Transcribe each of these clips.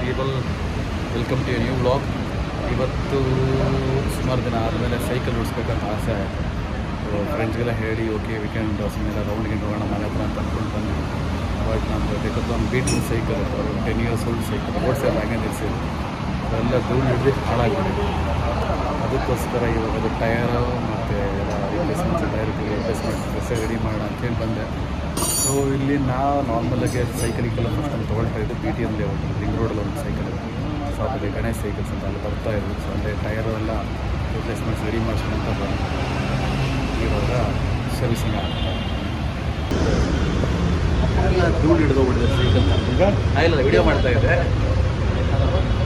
People, welcome to a new vlog. ಇವತ್ತು ಸುಮಾರು ದಿನ ಆದಮೇಲೆ ಸೈಕಲ್ ಓಡಿಸ್ಬೇಕಂತ ಆಸೆ ಆಯಿತು. ಫ್ರೆಂಡ್ಸ್ಗೆಲ್ಲ ಹೇಳಿ ಓಕೆ ವೀಕೆಂಡ್ ಸುಮ್ಮನೆ ರೌಂಡ್ಗೆ ಹೋಗೋಣ ಮನೆ ಹತ್ರ ಅಂತ ಅಂದ್ಕೊಂಡು ಬಂದ್ವಿ. ಬಟ್ ನಮ್ಮದು ಬೇಕಂತ ಒಂದು beetroot cycle 10 years old cycle ಓಡಿಸಲ್ಲ, ಹಾಗೆ ನಿಲ್ಲಿಸಿದ್ರು. ಅದೆಲ್ಲ ಧೂಳು ಹಿಡಿದು ಹಾಳಾಗಿಬಿಟ್ಟಿದೆ. ಅದಕ್ಕೋಸ್ಕರ ಇವಾಗ ಅದು ಟಯರು ಮತ್ತು ಎಲ್ಲ ರಿಪ್ಲೇಸ್ಮೆಂಟ್ಸ್ ರಿಪ್ಲೇಸ್ಮೆಂಟ್ ರೆಡಿ ಮಾಡೋಣ ಅಂತೇಳಿ ಬಂದೆ. ಸೊ ಇಲ್ಲಿ ನಾವು ನಾರ್ಮಲಾಗಿ ಸೈಕಲಿಗೆಲ್ಲ ಫಸ್ಟ್ ಅಲ್ಲಿ ತೊಗೊಳ್ತಾ ಇದ್ದು BTM ಲೇಔಟ್ ರಿಂಗ್ ರೋಡಲ್ಲಿ ಒಂದು ಸೈಕಲ್ ಶಾಪ್ ಇದೆ, ಗಣೇಶ್ ಸೈಕಲ್ಸ್ ಅಂತ ಅಲ್ಲಿ ಬರ್ತಾ ಇದ್ದು. ಸೊ ಅಂದರೆ ಟಯರು ಎಲ್ಲ ರಿಪ್ಲೇಸ್ಮೆಂಟ್ಸ್ ರೆಡಿ ಮಾಡಿಸ್ಕೊಂತ ಬಂದು ಇವಾಗ ಸರ್ವಿಸಿಂಗ್ ಆಗ್ತಾ ಎಲ್ಲ ಧೂಳು ಹಿಡಿದೋಗ್ಬಿಟ್ಟಿದೆ ಸೈಕಲ್. ಇಲ್ಲ ವಿಡಿಯೋ ಮಾಡ್ತಾ ಇದ್ದೆ,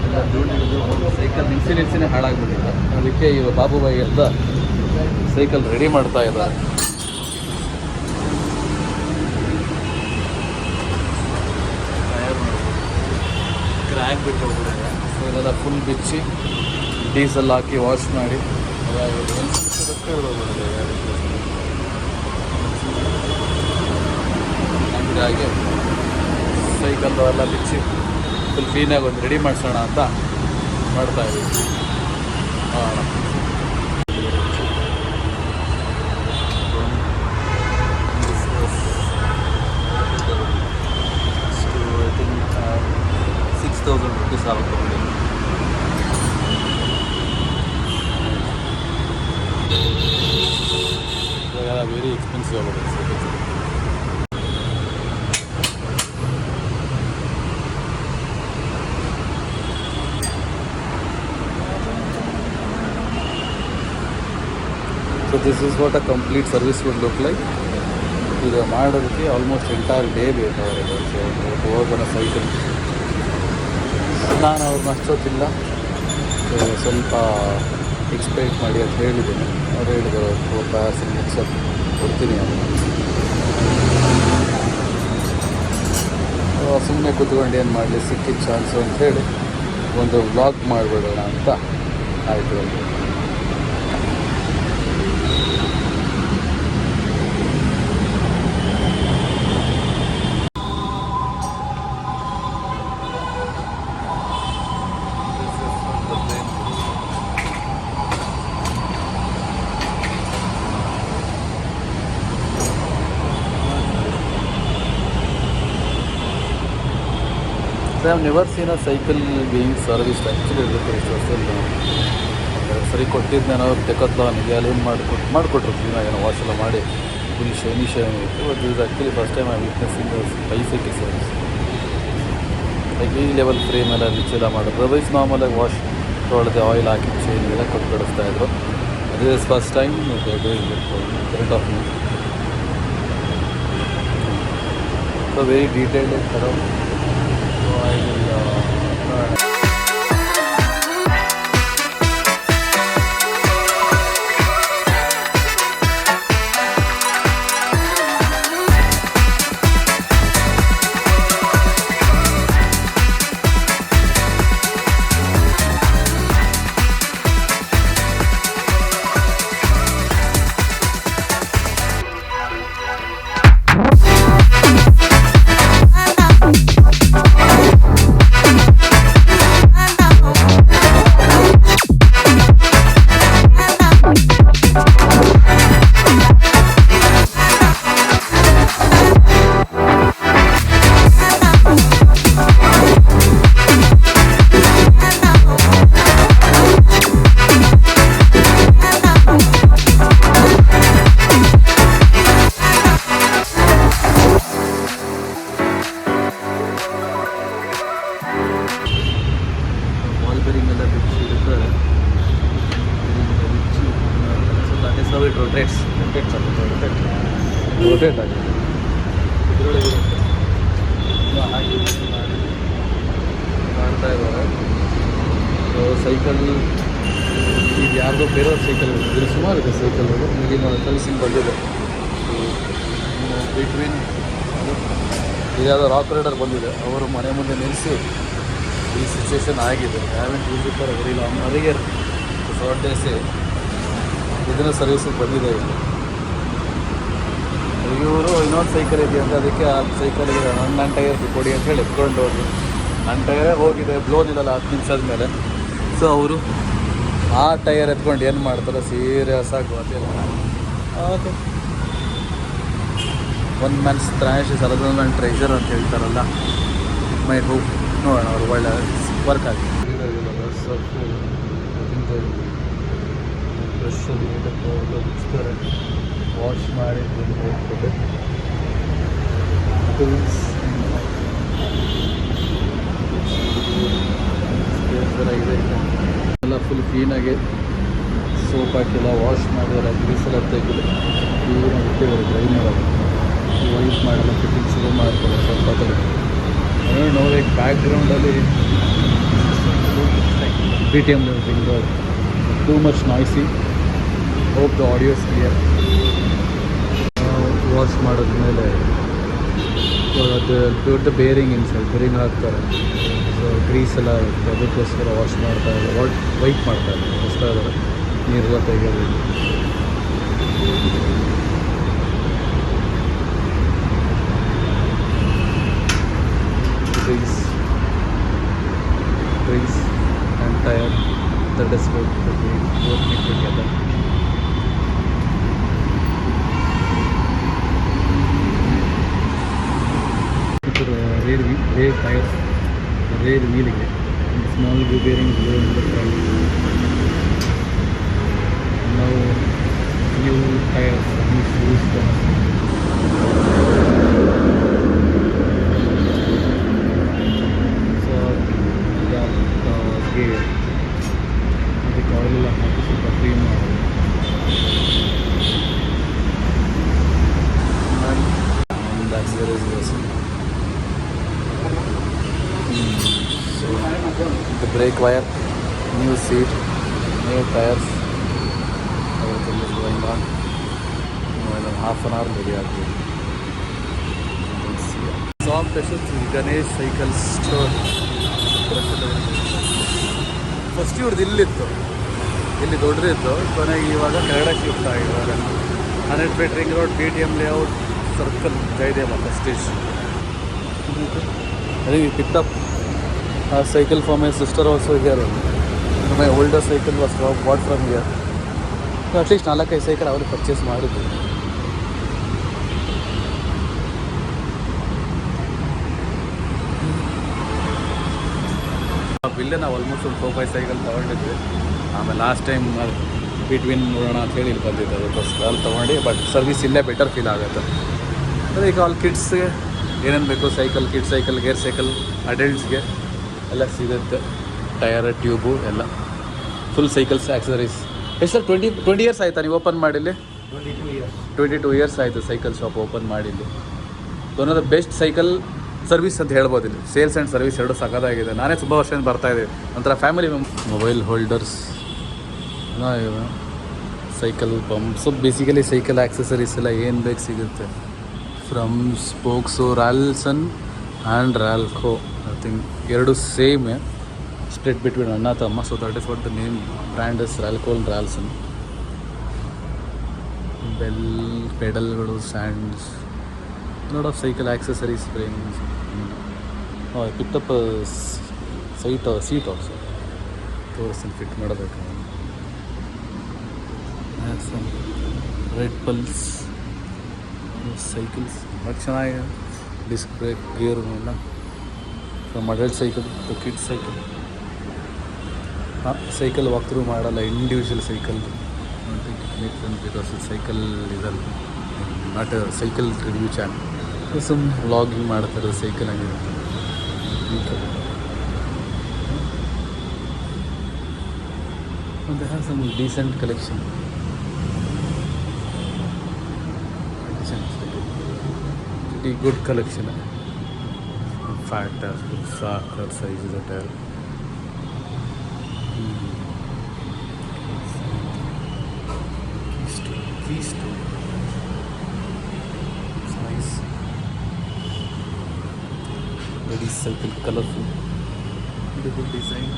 ಎಲ್ಲ ಧೂಳು ಹಿಡಿದು ಸೈಕಲ್ ನಿಲ್ಸಿನೇ ಹಾಳಾಗ್ಬಿಟ್ಟಿದೆ. ಅದಕ್ಕೆ ಇವಾಗ ಬಾಬುಬಾಯಿ ಎಲ್ಲ ಸೈಕಲ್ ರೆಡಿ ಮಾಡ್ತಾ ಇದ್ದಾರೆ. ಕ್ರ್ಯಾಕ್ ಬಿಟ್ಟು ಹೋಗ್ಬಿಟ್ಟಿದೆ. ಸೊ ಇದೆಲ್ಲ ಫುಲ್ ಬಿಚ್ಚಿ ಡೀಸೆಲ್ ಹಾಕಿ ವಾಶ್ ಮಾಡಿ ಹಾಗೆ ಸೈಕಲ್ ಎಲ್ಲ ಬಿಚ್ಚಿ ಫುಲ್ ಕ್ಲೀನಾಗಿ ಒಂದು ರೆಡಿ ಮಾಡಿಸೋಣ ಅಂತ ಮಾಡ್ತಾಯಿದ್ದೀವಿ. ₹6,000 ಸಾಲ ತೊಗೊಂಡಿದ್ದೀನಿ. ಇವಾಗೆಲ್ಲ ವೆರಿ ಎಕ್ಸ್ಪೆನ್ಸಿವ್ ಆಗುತ್ತೆ cycles. So this is what a complete service would look like. ಇದು ಮಾಡೋದಕ್ಕೆ ಆಲ್ಮೋಸ್ಟ್ ಎಂಟೈರ್ ಡೇ ಬೇಕು ಅವರಿಗೆ. ಸೊ ಹೋಗೋಣ ಸೈಕಲ್. ನಾನು ಅವ್ರನ್ನ ಅಷ್ಟೊತ್ತಿಲ್ಲ ಸ್ವಲ್ಪ ಎಕ್ಸ್ಪೆಕ್ಟ್ ಮಾಡಿ ಅಂತ ಹೇಳಿದ್ದೀನಿ. ಅವ್ರು ಹೇಳಿದರು 4 hours ಮಿಕ್ಸಪ್ ಕೊಡ್ತೀನಿ ಅಂತ. ಸುಮ್ಮನೆ ಕೂತ್ಕೊಂಡು ಏನು ಮಾಡಲಿ, ಸಿಕ್ಕಿದ ಚಾನ್ಸು ಅಂಥೇಳಿ ಒಂದು ವ್ಲಾಗ್ ಮಾಡಿಬಿಡೋಣ ಅಂತ ಆಯಿತು. I have never seen a cycle being serviced actually. ಸರಿ ಕೊಟ್ಟಿದ್ದು ಅವ್ರು ಡೆಕಾಥ್ಲಾನಿಗೆ ಅಲ್ಲಿ ಏನು ಮಾಡಿಕೊಟ್ರು ಕ್ಲೀನಾಗಿ ಏನೋ ವಾಶ್ ಎಲ್ಲ ಮಾಡಿ ಫುಲ್ ಶೈನಿ ಇತ್ತು. ಬಟ್ ಇದು actually first time I witnessing bicycle service. Like ಈ ಲೆವೆಲ್ ಫ್ರೇಮ್ ಎಲ್ಲ ರಿಚ್ ಎಲ್ಲ ಮಾಡೋದು. ಅದರ್ವೈಸ್ ನಾರ್ಮಲಾಗಿ ವಾಶ್ ತೊಳೆದೆ ಆಯಿಲ್ ಹಾಕಿ ಚೈನ್ ಎಲ್ಲ ಕೊಟ್ಟು ಕಳಿಸ್ತಾಯಿದ್ರು. ಅದು is first time doing it front of me. So very detailed ಥರ. ರೊಟೇಟ್ ಆಗಿದೆ. ಇದರೊಳಗೆ ಮಾಡ್ತಾ ಇದ್ದಾರೆ. ಸೊ ಸೈಕಲ್ ಇದು ಯಾರ್ದೋ ಬೇರೆಯವ್ರ ಸೈಕಲ್ ಇದ್ರೆ ಸುಮಾರು ಇದೆ ಸೈಕಲ್ಗಳು. ಈಗಿನ ಸರ್ವಿಸಿಂಗ್ ಬಂದಿದೆ. ಬಿಟ್ವೀನ್ ಇದ್ಯಾವುದೋ ರಾಕ್ ರೈಡರ್ ಬಂದಿದೆ, ಅವರು ಮನೆ ಮುಂದೆ ನಿಲ್ಲಿಸಿ ಈ ಸಿಚುವೇಶನ್ ಆಗಿದೆ. Haven't use it for very long. ಅದಕ್ಕೆ ಶಾರ್ಟ್ ಡೇಸೇ ಇದನ್ನು ಸರ್ವಿಸಿಗೆ ಬಂದಿದೆ ಇಲ್ಲಿ. ಇವರು ಇನ್ನೊಂದು ಸೈಕಲ್ ಇದೆ ಅಂತ ಅದಕ್ಕೆ ಆ ಸೈಕಲ್ಗೆ ನನ್ನ ಟೈರ್ ಕೊಡಿ ಅಂತ ಹೇಳಿ ಎತ್ಕೊಂಡು ಹೋಗಿ ನನ್ನ ಟೈರೇ ಹೋಗಿದೆ, ಬ್ಲೋನ್ ಇಲ್ಲಲ್ಲ 10 ನಿಮಿಷದ ಮೇಲೆ. ಸೊ ಅವರು ಆ ಟೈರ್ ಎತ್ಕೊಂಡು ಏನು ಮಾಡ್ತಾರೆ ಸೀರಿಯಸ್ ಆಗಿ ಗೊತ್ತಿಲ್ಲ. Okay, one mans trash is another man treasure ಅಂತ ಹೇಳ್ತಾರಲ್ಲ. ಮೈ ಹೋಪ್ ನೋಡೋಣ ಅವ್ರು ಒಳ್ಳೆ ವರ್ಕ್ ಆಗಿದೆ. ಬ್ರಷಲ್ಲಿ ಮುಗಿಸ್ತಾರೆ, ವಾಶ್ ಮಾಡಿ ಎಲ್ಲ ಫುಲ್ ಕ್ಲೀನಾಗಿ ಸೋಪ್ ಹಾಕಿಲ್ಲ, ವಾಶ್ ಮಾಡಿದ್ರೆ ಗ್ರೀಸೆಲ್ಲ ತೆಗೆದು ಕ್ಲೀನಾಗಿ ಇಟ್ಟಿದ್ದಾರೆ. ಡ್ರೈ ಮಾಡೋದು, ವೈಟ್ ಮಾಡಲ್ಲ, ಫಿಟ್ಟಿಂಗ್ ಶುರು ಮಾಡ್ತಾರೆ ಸ್ವಲ್ಪ ನೋಡಿ. ಬ್ಯಾಕ್ಗ್ರೌಂಡಲ್ಲಿ BTM ring too much ನಾಯ್ಸಿ. Hope the audio is clear. Wash ಮಾಡಿದ್ಮೇಲೆ ದೊಡ್ಡ ಬೇರಿಂಗ್ ಇನ್ಸೈಡ್ ಬೇರಿಂಗ್ ಹಾಕ್ತಾರೆ. ಸೊ ಗ್ರೀಸ್ ಎಲ್ಲ ಇರುತ್ತೆ, ಅದಕ್ಕೋಸ್ಕರ ವಾಶ್ ಮಾಡ್ತಾಯಿದ್ದಾರೆ, ವೈಟ್ ಮಾಡ್ತಾಯಿದ್ದಾರೆ, ಹೊಸ್ತಾ ಇದ್ದಾರೆ, ನೀರೆಲ್ಲ ತೆಗೆಯೋದು. Grease and tire, that is what we both need together. Rear tires, rear wheel ಗೆ small bearing go in the front. Now new tires, new shoes. ಅದಕ್ಕೆ ಆಯಿಲೆಲ್ಲ ಹಾಕಿ ಸ್ವಲ್ಪ ಕ್ಲೀನ್ ಮಾಡೋದು. The brake wire, new seat, new tires, everything is going on. In half an hour maybe I'll do it. Soft Ganesh Cycle Store. First ಇವ್ರದ್ದು ಇಲ್ಲಿತ್ತು, ಇಲ್ಲಿ ದೊಡ್ಡದಿತ್ತು, ಕೊನೆಗೆ ಇವಾಗ ಕೆಳಗಡೆ shift ಆಗಿದ್ದಾರೆ. 100 feet ring road, BTM layout, circle, Jayadeva Prestige. ಅದೇ we picked up a cycle for my sister also here. My older cycle was bought from here. So at least 4-5 cycle ಅವರು purchase ಮಾಡಿದ್ರು. ಇಲ್ಲೇ ನಾವು ಆಲ್ಮೋಸ್ಟ್ ಒಂದು 4-5 cycle ತೊಗೊಂಡಿದ್ವಿ. ಆಮೇಲೆ last time between ನೋಡೋಣ ಅಂತೇಳಿ ಇಲ್ಲಿ ಬಂದಿದ್ದೆ, ಅದಕ್ಕೋಸ್ಕರ ಅಲ್ಲಿ ತೊಗೊಂಡು. ಬಟ್ ಸರ್ವಿಸ್ ಇಲ್ಲೇ ಬೆಟರ್ ಫೀಲ್ ಆಗುತ್ತೆ. ಅದೇ ಈಗ ಅಲ್ಲಿ ಕಿಡ್ಸ್ಗೆ ಏನೇನು ಬೇಕು cycle, kids cycle, gear cycle, ಅಡಲ್ಟ್ಸ್ಗೆ ಎಲ್ಲ ಸಿಗುತ್ತೆ. ಟಯರ್, ಟ್ಯೂಬು ಎಲ್ಲ ಫುಲ್ ಸೈಕಲ್ಸ್, ಆಕ್ಸಸರೀಸ್. ಎಷ್ಟು ಸರ್ 20 ಇಯರ್ಸ್ ಆಯಿತಾ ನೀವು ಓಪನ್ ಮಾಡಿಲ್ಲಿ? 22 ಇಯರ್ಸ್ ಆಯಿತು ಸೈಕಲ್ ಶಾಪ್ ಓಪನ್ ಮಾಡಿಲ್ಲಿ. One of the best cycle service ಅಂತ ಹೇಳ್ಬೋದು ಇಲ್ಲಿ. ಸೇಲ್ಸ್ ಆ್ಯಂಡ್ ಸರ್ವಿಸ್ ಎರಡು ಸಖತ್ತಾಗಿದೆ. ನಾನೇ ತುಂಬ ವರ್ಷದಿಂದ ಬರ್ತಾಯಿದ್ದೀವಿ, ಒಂಥರ family. Mobile holders, cycle pump, so basically cycle accessories ಎಲ್ಲ ಏನು ಬೇಕು ಸಿಗುತ್ತೆ. From spokes, Ralson and Ralco, I think ಎರಡು ಸೇಮ್, ಸ್ಪ್ಲಿಟ್ ಬಿಟ್ವೀನ್ ಅಣ್ಣ ತಮ್ಮ. So that is what the name brand is Ralco and Ralson. Bell, ಪೆಡಲ್ಗಳು, ಸ್ಯಾಂಡ್ಸ್, lot of cycle accessories, frames. I picked up a seat also. ತೋರಿಸ್ತೀನಿ, ಫಿಟ್ ಮಾಡಬೇಕು. Some red pulse cycles but ಚೆನ್ನಾಗಿದೆ. Disc brake, gear ಎಲ್ಲ from adult cycle to kids cycle. Cycle walk through ಮಾಡಲ್ಲ, individual cycle. Because cycle ಇದಲ್ಲ, not a cycle review channel. Some vlogging ಮಾಡ್ತಾರೆ cycle ಆಗಿರುತ್ತೆ. And they have some decent collection. Pretty good collection. Fat tires, soccer sizes of tire. These two. It's nice. Very cycle, colorful. Beautiful design.